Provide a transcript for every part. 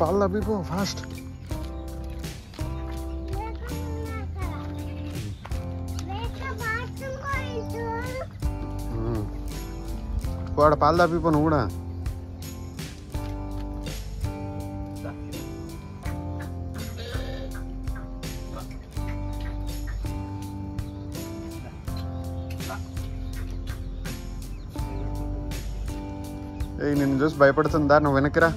పాలు తప్పిపో ఫాస్ట్. వాడు పాలు తప్పిపో నువ్వు కూడా. ఏ నిన్ను చూసి భయపడుతుందా? నువ్వు వెనక్కిరా.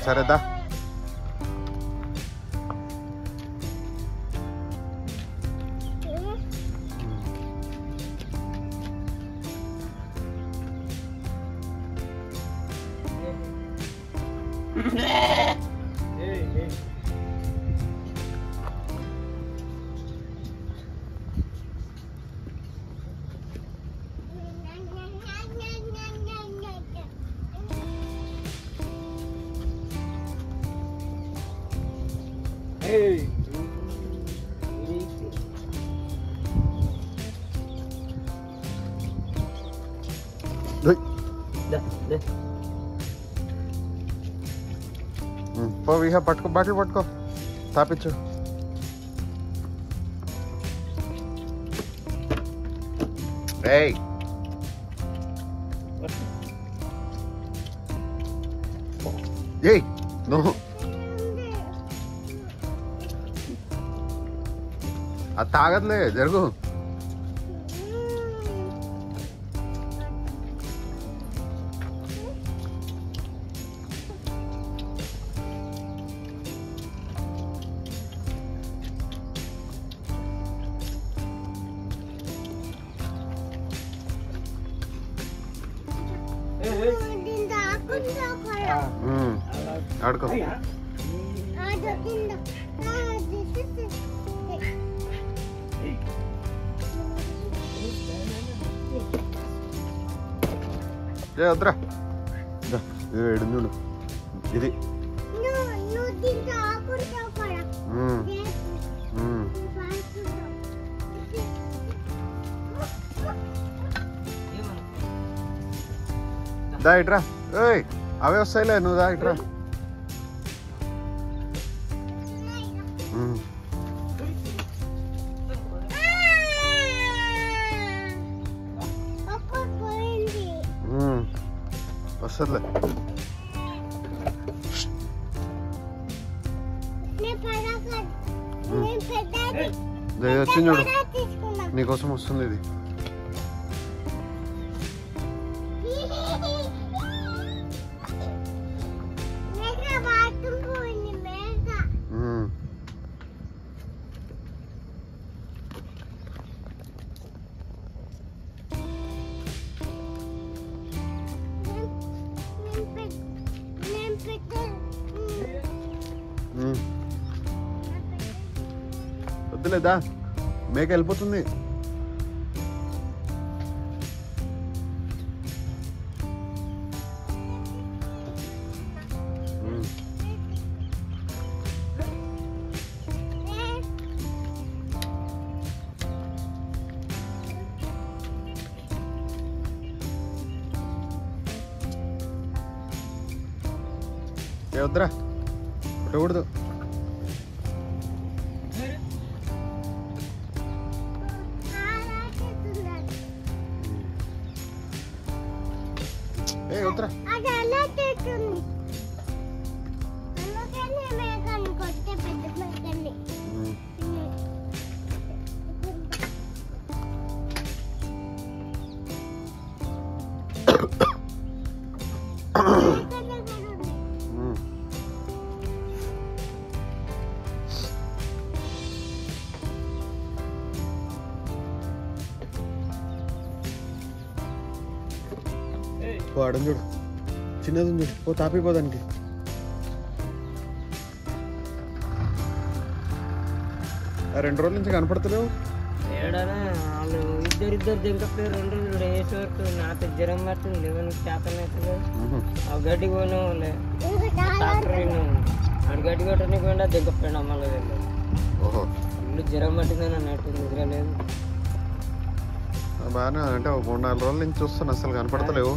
సరేదా. పో విహా, పట్టుకో, బాటిల్ పట్టుకో, తాపించు. ఏయ్ ఏయ్ నువ్వు అది తాగట్లే, జరుగు. ఆడుకో. ఏ వద్దురా, ఇది చూడు, ఇది దా ఇట్రా. ఏయ్ అవే వస్తాయిలే, నువ్వు దా ఇట్రా. వస్తుందిలే. వచ్చింది చూడు, నీకోసం వస్తుంది ఇది. వద్దులేదా, మేక వెళ్ళిపోతుంది. వద్దురా, పెట్టకూడదు. ఏ వద్దురా. ఆడని చూడు, చిన్నది ఉంది చూడు, పో తాపిపోదానికి. ఆ 2 రోజుల నుంచి కనపడతలేవు. ఏడనా వాళ్ళు ఇద్దరు దింకపోయి 2 రోజులు వేసే వరకు నాకు జ్వరం పడుతుంది, లేవనికి చేతన అవుతుంది. ఆ గడ్డి పోయినా వాళ్ళే డాక్టర్ ఆడు గడ్డి కొట్టడానికి పోయినా దింకపోయినా మళ్ళీ వెళ్ళి. ఓహో, ఇల్లు జ్వరం పట్టిందని అన్నట్టు నిద్రలేదు. బాగానే అంటే 3-4 రోజుల నుంచి చూస్తాను, అసలు కనపడతలేవు.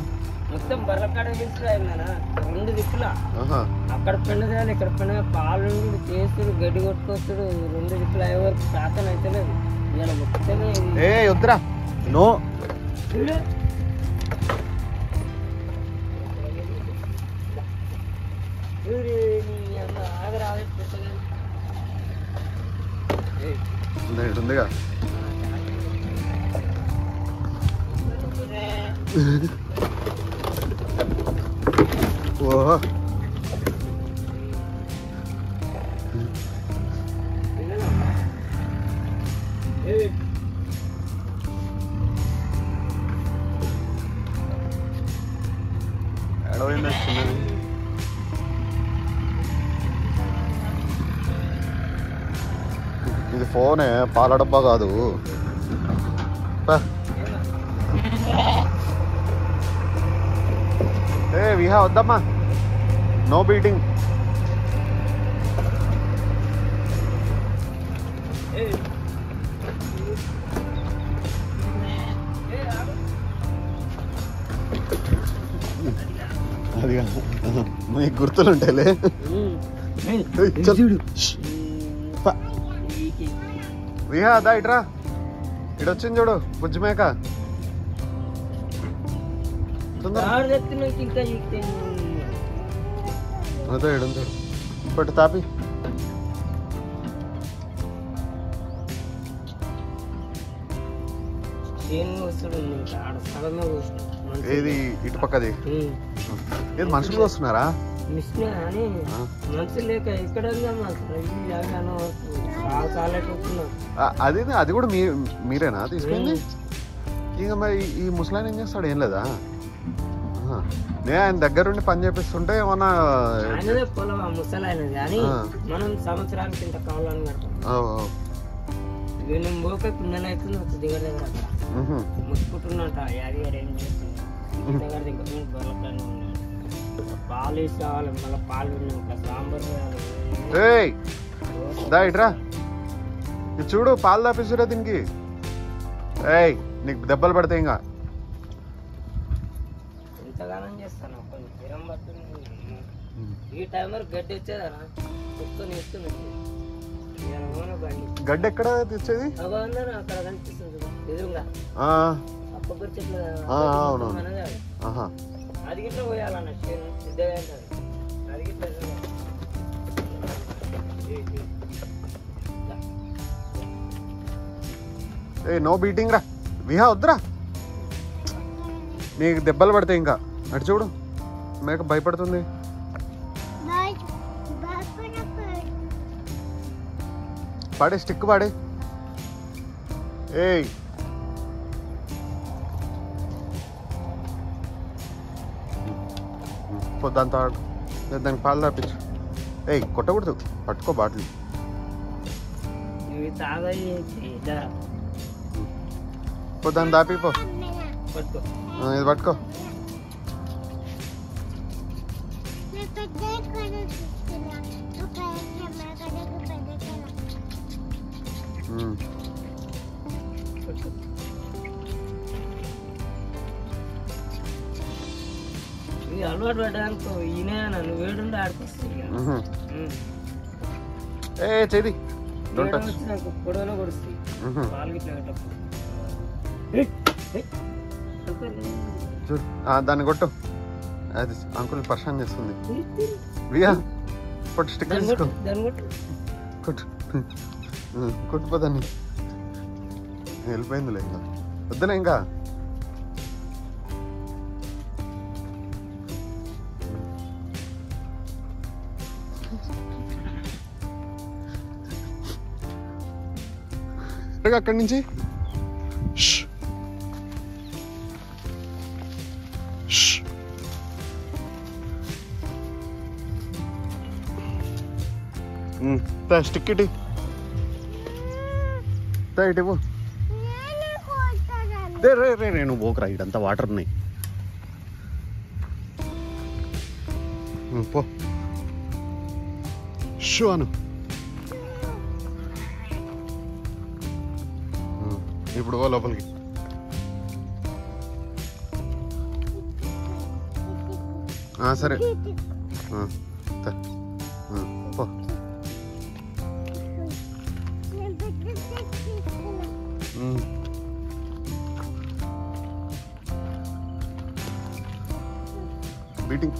మొత్తం బర్రకాడ తీసుకురాయిందా 2 దిక్కులా, అక్కడ పెండదాలి ఇక్కడ పెండ పాలు చేస్తుడు గడ్డి కొట్టుకొస్తుడు 2 దిక్కులు అయ్యే వరకు శాతం అయితే లేదు. ఇలా మొత్తమే వద్దురా నో ఉందిగా. ఓహో, ఎడవైంది చిన్నది. ఇది ఫోనే, పాల డబ్బా కాదు. విహా వద్దమ్మా, నో బీటింగ్. అది మీకు గుర్తులుంటాయిలే. విహా అదా ఇట్రా, ఇడొచ్చింది చూడు బుజ్జి మేక. అదే ఇడుంది పట్టు తాపి. ఏది ఇటు పక్కది, ఏది మనుషులు వస్తున్నారా? మనుషులు లేక ఇక్కడ అది కూడా మీరేనా తీసుకుంది? ఇక మరి ఈ ముసలాయన ఏం చేస్తాడు? ఏం లేదా, నేను ఆయన దగ్గరుండి పని చేపిస్తుంటే ఏమన్నా పొలం ముసలాయనది కానీ మనం సంవత్సరానికి ఇంత కావాలని కడతాం. నేను పోక పిల్లలు అవుతుంది దగ్గర దగ్గర అక్కడ ముట్టుకుంటున్నట. యాది గారు ఏం చేస్తుంది దగ్గర దగ్గర బొర్రపైన పాలు వేసి కావాలి, మళ్ళీ పాలు సాంబార్ ఇట్రా చూడు, పాలు తాపిస్తురా దీనికి. నీకు దెబ్బలు పడతాయి. ఇంకా ఎంతగానో చేస్తాను జ్వరం పడుతుంది. ఈ టైం వరకు గడ్డి వచ్చేదనా కుక్కని ఇస్తుంది. గడ్డి ఎక్కడ తెచ్చేది? అక్కడ కనిపిస్తుంది ఎదురుగా కొబ్బరి చెట్లు, అది గిట్లా పోయాలన్న సిద్ధంగా అది గిట్లా. నో బీటింగ్ రా విహా, వద్దురా నీకు దెబ్బలు పడతాయి. ఇంకా అటు చూడు, మేక భయపడుతుంది. పాడే స్టిక్ పాడే. దాంతో దానికి పాలు తాపించు. కొట్టకూడదు, పట్టుకో బాటిల్. దాన్ని దాపిపో, ఇది పట్టుకో. అలవాటు పడ్డానుకో ఈయన నన్ను వేడుండి ఆడిపిస్తుంది. చెది పొడవలో కొడుస్తుంది పాలు గిట్లా పెట్టప్పుడు. దాన్ని కొట్టు, అది అంకుల్ పర్షాన్ చేస్తుంది. వియా కొట్టు, స్టిక్ తీసుకో, కొట్టు కొట్టుపోదాన్ని. వెళ్ళిపోయిందిలే, ఇంకా వద్దులే. ఇంకా అక్కడి నుంచి స్టిక్ ఇటు ఇటు రే రే రే నువ్వు పోకురా ఇడంతా వాటర్ ఉన్నాయి పో షూ అను ఇప్పుడు పో లోపలికి సరే పో బీటింగ్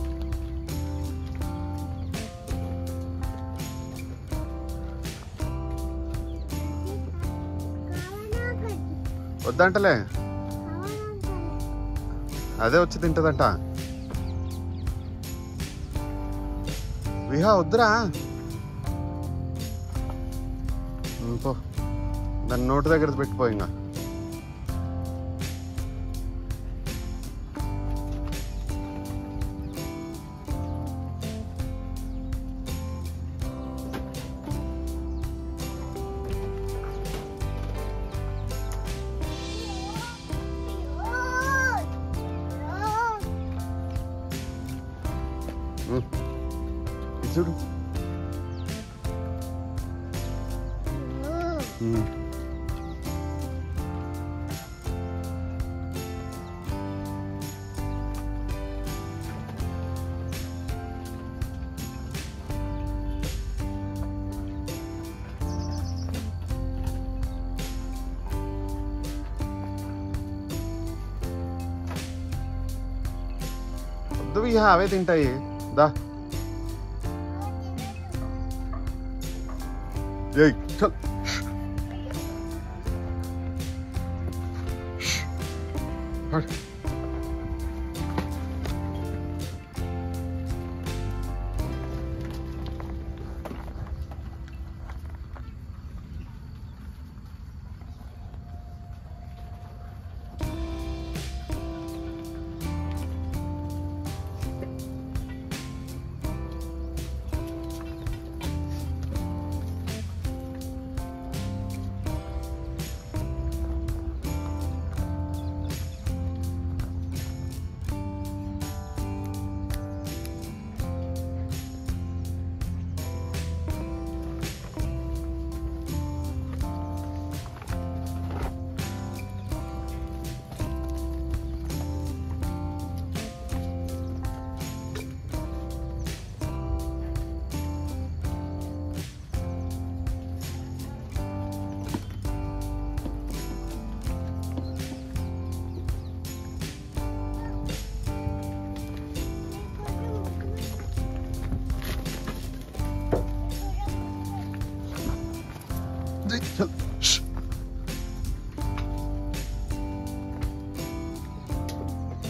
వద్దంటలే అదే వచ్చి తింటదంట విహా వద్దురా పో దాన్ని నోటి దగ్గర పెట్టిపో ఇంకా చూడు వద్దు ఇహ అవే తింటాయి దా Hey, chal. Hard.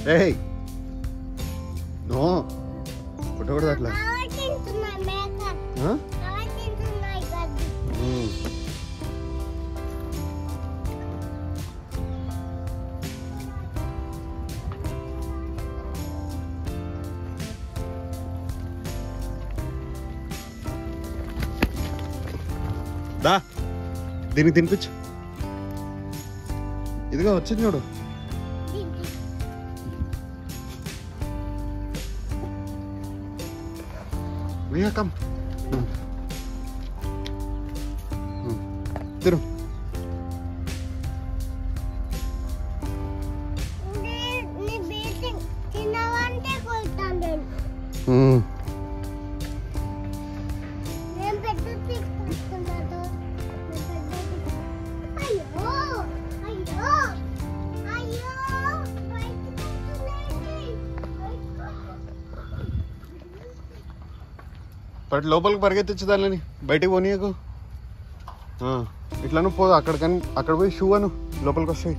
Hey, no, whatever that like. Huh? దా దీనికి తినిపించు ఇదిగో వచ్చింది చూడు విహా కమ్ తిరు బట్ లోపలికి పరిగెత్తించదాలని బయటికి పోనీయకు ఇట్లాను పోదు అక్కడ పోయి షూ అను లోపలికి వస్తాయి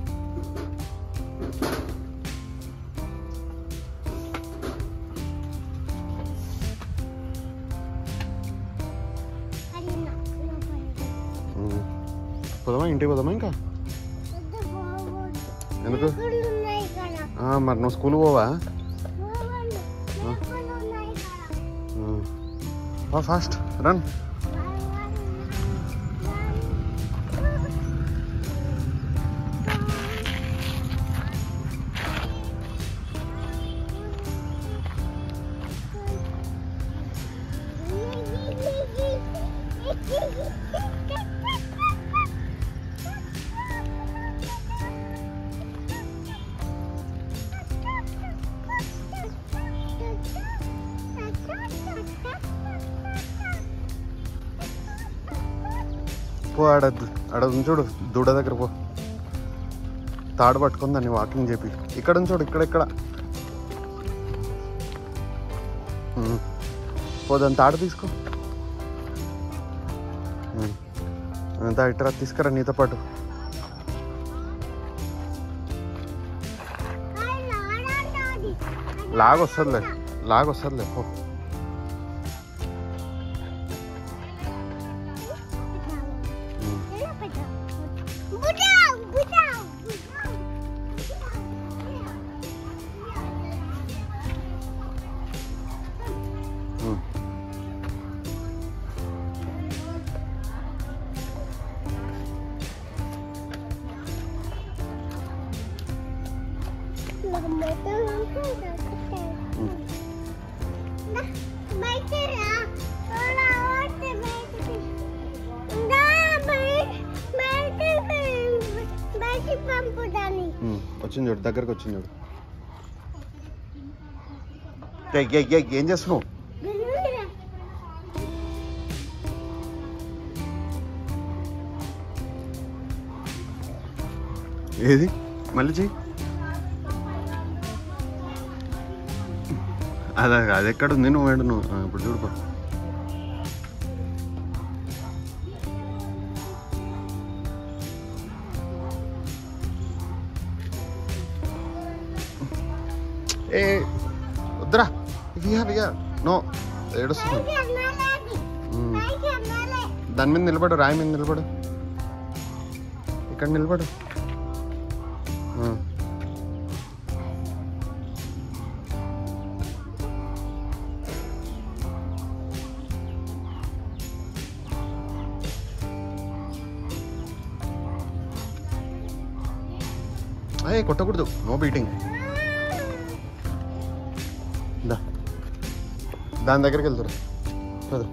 పోదామా ఇంటికి పోదామా ఇంకా ఎందుకు మరి నువ్వు స్కూల్ పోవా ఫాస్ట్ రన్ పో ఆడ ఉంచోడు దూడ దగ్గర పో. తాడు పట్టుకొని దాన్ని వాకింగ్ చెప్పి ఇక్కడ ఉంచోడు. ఇక్కడ పో దాన్ని తాడు తీసుకో. ఇట్రా తీసుకురా నీతో పాటు. లాగొస్తుందిలే పో. వచ్చింది చూడు, దగ్గరకు వచ్చింది చూడు. ఏం చేస్తున్నావు? ఏది మళ్ళీ చెయ్యి. అది ఎక్కడ ఉంది? నువ్వు వేడు నువ్వు ఇప్పుడు చూడుకో. ఏ వద్దురా, ఇక నో ఏడుస్తుంది. దాని మీద నిలబడు, రాయి మీద నిలబడు, ఇక్కడ నిలబడు. అయ్యే కొట్టకూడదు, నో బీటింగ్. దాని దగ్గరికి వెళ్తారు కదా.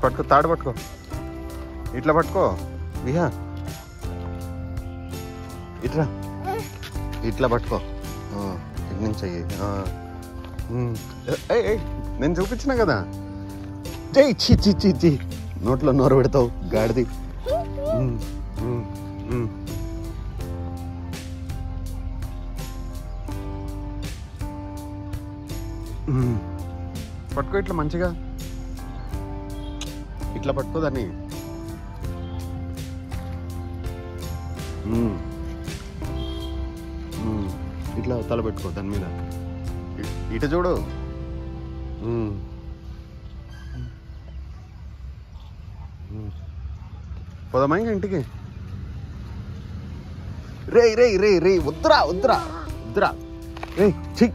పట్టుకో, తాడు పట్టుకో, ఇట్లా పట్టుకో విహా, ఇట్లా పట్టుకో. ఇటు నుంచి అయ్యి నేను చూపించిన కదా. చెయ్యి చి నోట్లో నోరు పెడతావు గాడిది. పట్టుకో ఇట్లా మంచిగా, ఇట్లా పట్టుకో దాన్ని. ఇట్లా తల పెట్టుకో దాని మీద, ఇటు చూడు. పోదామా ఇంకా ఇంటికి? రే రే రే రే వద్దురా రే ఛీ.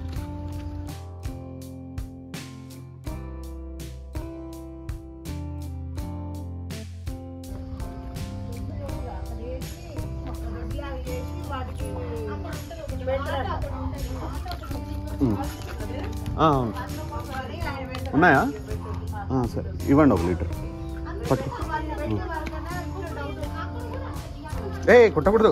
ఉన్నాయా? సరే ఇవ్వండి, 1 లీటర్ పట్టుకో. ఏ కొట్టకూడదు.